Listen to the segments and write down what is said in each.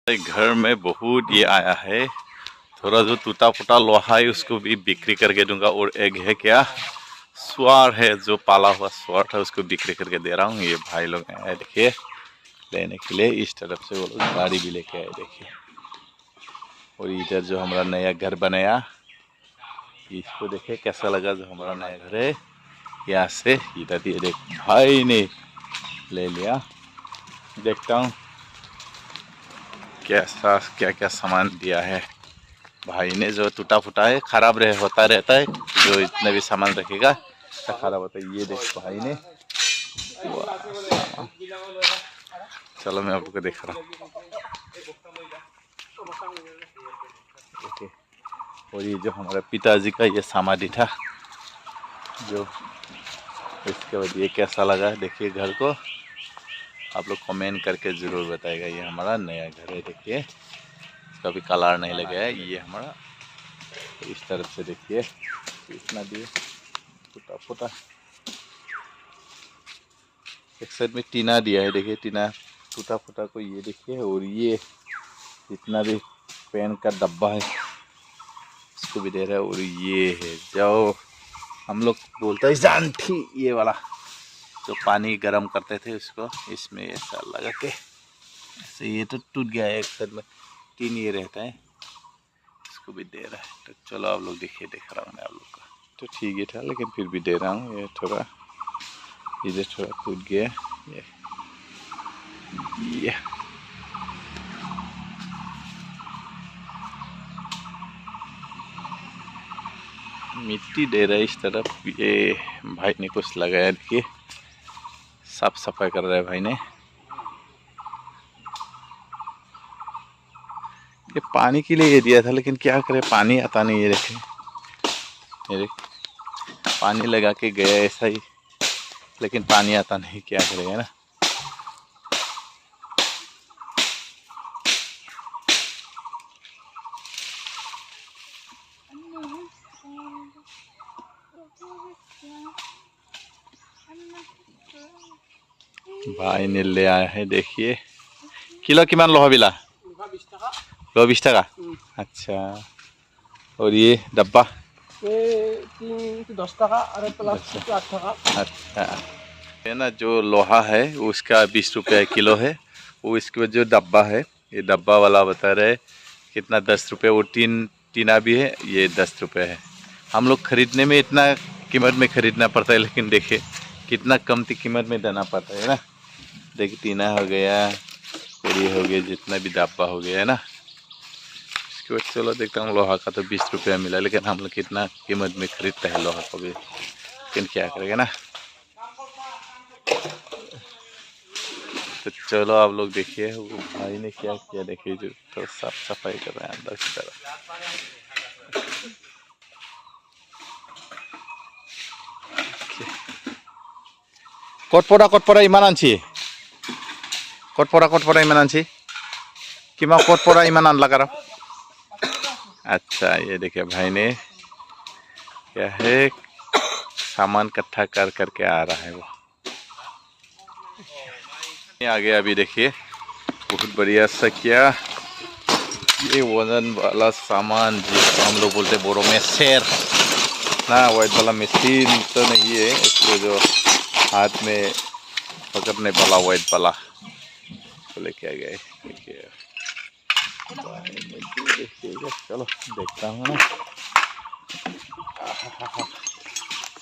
घर में बहुत ये आया है। थोड़ा जो टूटा फूटा लोहा है उसको भी बिक्री करके दूंगा। और एक है क्या सुअर है, जो पाला हुआ सुअर था उसको बिक्री करके दे रहा हूँ। ये भाई लोग आए देखिए लेने के लिए। इस तरफ से वो लोग गाड़ी भी लेके आए देखिए। और इधर जो हमारा नया घर बनाया, इसको देखिए कैसा लगा जो हमारा नया घर है। यहाँ से इधर ये देख भाई ने ले लिया। देखता हूँ कैसा क्या क्या सामान दिया है भाई ने। जो टूटा फूटा है खराब होता रहता है, जो इतने भी सामान रखेगा तो खराब होता है। ये देख भाई ने, चलो मैं आपको दिखा रहा हूँ। और ये जो हमारे पिताजी का ये समाधि था, जो इसके बाद ये कैसा लगा देखिए घर को। आप लोग कमेंट करके ज़रूर बताएगा। ये हमारा नया घर है देखिए, इसका भी कलर नहीं लगा है। ये हमारा इस तरफ से देखिए इतना भी टूटा फूटा। एक साइड में टीना दिया है देखिए, टीना टूटा फूटा को ये देखिए। और ये जितना भी पेन का डब्बा है इसको भी दे रहा है। और ये है जो हम लोग बोलते हैं जानठी, ये वाला जो पानी गर्म करते थे उसको इसमें ऐसा लगा के ऐसे। ये तो टूट गया है, एक साइड में टीन ये रहता है, इसको भी दे रहा है। तो चलो आप लोग देखिए, दिख रहा हूँ मैं आप लोग का। तो ठीक ही था लेकिन फिर भी दे रहा हूँ। ये थोड़ा इधर थोड़ा टूट गया ये मिट्टी दे रहा है इस तरफ। ये भाई ने कुछ लगाया देखिए, साफ सफाई कर रहा है भाई ने। ये पानी के लिए ये दिया था लेकिन क्या करे, पानी आता नहीं। ये देखे पानी लगा के गया ऐसा ही, लेकिन पानी आता नहीं, क्या करेगा ना। भाई ने ले आया है देखिए। किलो किमान लोहा बिला? 20 টাকা। अच्छा, और ये डब्बा 10 টাকা और प्लास्टिक 8 টাকা। अच्छा, ये ना जो लोहा है उसका 20 रुपये किलो है। वो इसके बाद जो डब्बा है, ये डब्बा वाला बता रहे कितना 10 रुपये। वो टीना भी है, ये 10 रुपये है। हम लोग खरीदने में इतना कीमत में खरीदना पड़ता है, लेकिन देखिए कितना कमती कीमत में देना पड़ता है ना। देखिए टीना हो गया और ये हो गया, जितना भी डब्बा हो गया है ना। इसके बाद चलो देखता हूँ। लोहा का तो 20 रुपया मिला, लेकिन हम लोग कितना कीमत में खरीदते हैं लोहा को भी, लेकिन क्या करेगा ना। तो चलो आप लोग देखिए वो भाई ने क्या किया देखिए। जो तो साफ सफाई कर रहे हैं अंदर की तरफ। कटपरा इमान आनছি कटपरा इमान आनছি किमा कटपरा इमान आनला करा। अच्छा, ये देखिए भाई ने क्या है सामान इकट्ठा कर करके आ रहा है वो। आ गया अभी देखिए, बहुत बढ़िया सा क्या ये वजन वाला सामान, जिसको हम लोग बोलते बोरो में शेर ना। वाइट वाला मशीन तो नहीं है, उसको जो हाथ में पकड़ने वाला वाइट वाला तो लेके आ गए देखिए। चलो देखता हूँ ना।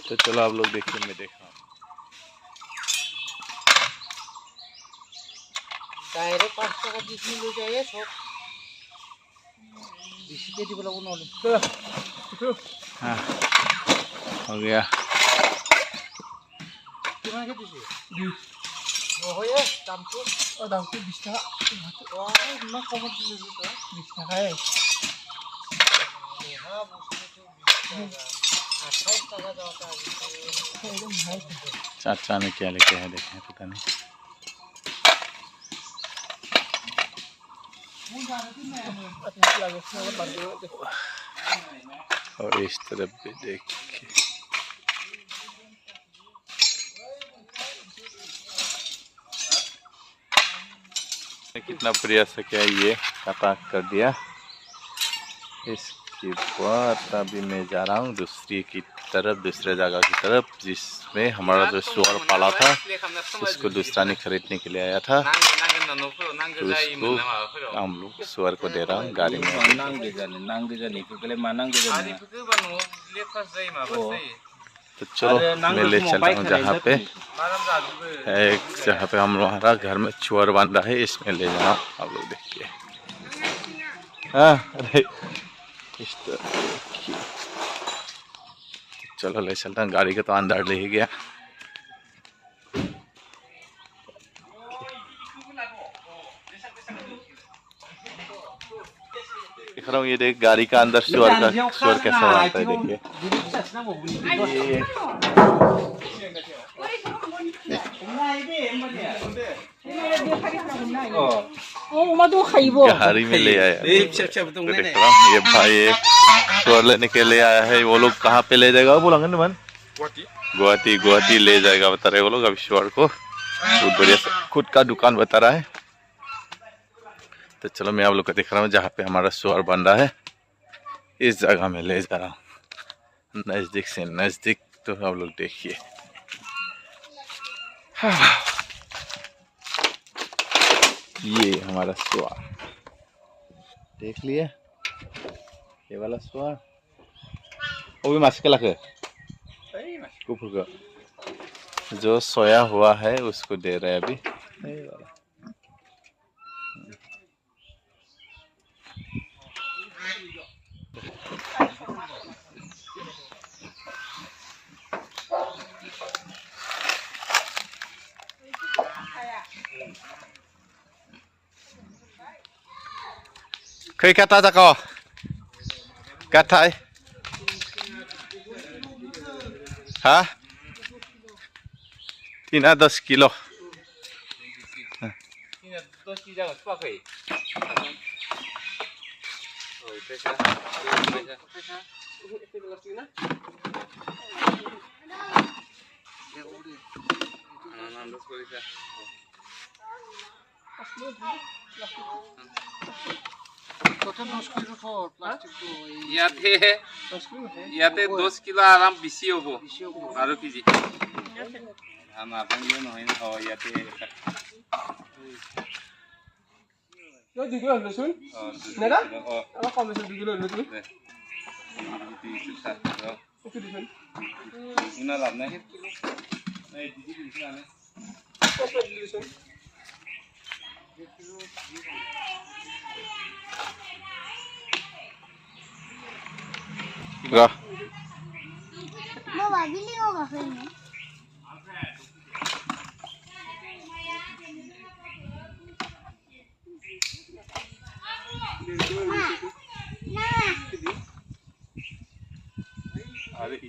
तो चलो आप लोग देखिए, मैं देख रहा हूँ। डायरेक्ट 5 টাকা 20 মিনিট ले जाइए सब 20 केजी वाला वो नॉलेज। हाँ हो गया। कितना के दीजिए 20 वो हो ये दाम तो 20 টাকা। वाह इतना कम दिले तो 20 টাকা है। हां उसको तो 20 টাকা 28 টাকা जाता है एकदम हाई। चाचा ने क्या लेके है देखें, पता नहीं। और इस तरफ भी देखिए, कितना बढ़िया से क्या ये कटा कर दिया। इसके बाद अभी मैं जा रहा हूँ दूसरी की तरफ, दूसरे जगह की तरफ, जिसमें हमारा जो सुअर पाला था उसको दूसरा ने खरीदने के लिए आया था। तो उसको हम लोग सुअर को दे रहा हूँ गाड़ी में। तो चलो मैं ले चल रहा हूँ जहाँ पे हमारा घर में सुअर बांधा है, इसमें ले जाना आप लोग देखिए। हाँ अरे इस तरह चलो ले चलता हूँ, गाड़ी के तो अंदर ले गया। देख रहा हूँ ये देख गाड़ी का अंदर सुअर कैसा बनता है देखिए। गाड़ी में ले आया। तो देख रहा हूँ ये भाई सुअर लेने के लिए आया है। वो लोग कहाँ पे ले जाएगा बोला मन गुवाहाटी ले जाएगा बता रहे वो लोग अभी सुअर को। बहुत बढ़िया खुद का दुकान बता रहा है। तो चलो मैं आप लोग को दिख रहा हूँ जहाँ पे हमारा सुअर बन रहा है, इस जगह में ले जा रहा हूँ नज़दीक से नज़दीक। तो आप लोग देखिए ये हमारा सुअर देख लिए, ये वाला सुअर वो भी मास्क लगे कुकुर का जो सोया हुआ है उसको दे रहे हैं अभी। Kay kata ako. Katay. Ha? Tina 10 kilo. Tina 10 kilo apa kay? Oh, pesa. Pesa. Ito lang sila. Ya udah. Nanda sekali saya. ইয়াতে 10 কিলো আরাম বেশি হব আৰু কেজি ধান আপানিও নহয় ন ইয়াতে यो 2 किलो लसुन नेरा अब कम लसुन 2 किलो लसुन ओके लसुन उना लाभ नाही नाही दिदी लसुन आने ओके लसुन Go. Mau bili nggak filmnya? Ada itu.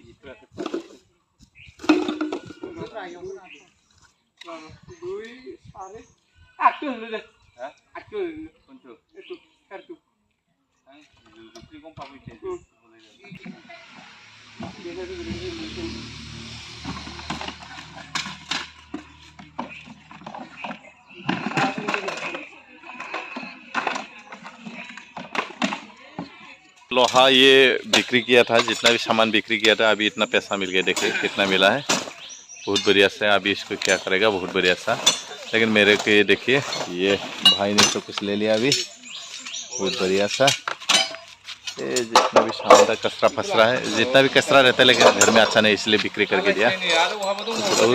Aku dulu. Hah? Aku dulu. Untuk itu kartu. Dulu kong pamit. लोहा ये बिक्री किया था, जितना भी सामान बिक्री किया था अभी इतना पैसा मिल गया। देखिए कितना मिला है, बहुत बढ़िया सा। अभी इसको क्या करेगा बहुत बढ़िया सा। लेकिन मेरे को ये देखिए ये भाई ने तो कुछ ले लिया अभी, बहुत बढ़िया सा। ये जितना भी सामान था कचरा फसरा है, जितना भी कचरा रहता है लेकिन घर में अच्छा नहीं इसलिए बिक्री करके दिया। तो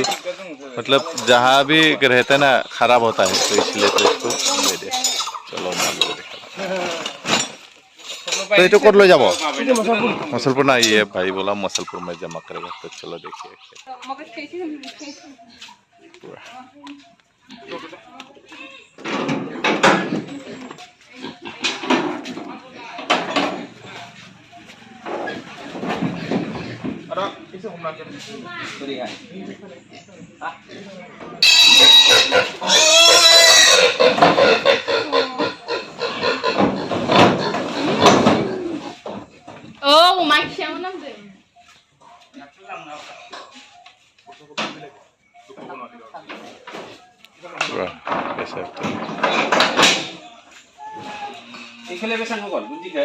मतलब जहाँ भी रहता है ना खराब होता है तो इसलिए तो इसको ले दिया। चलो तो ये तो कर लो जाबो मसलपुर ना, ये भाई बोला मसलपुर में जमा करेगा। तो चलो देखिए Oh, Mike siya nang din. ऐसा এইফালে বেচাং গ'ল বুজিছে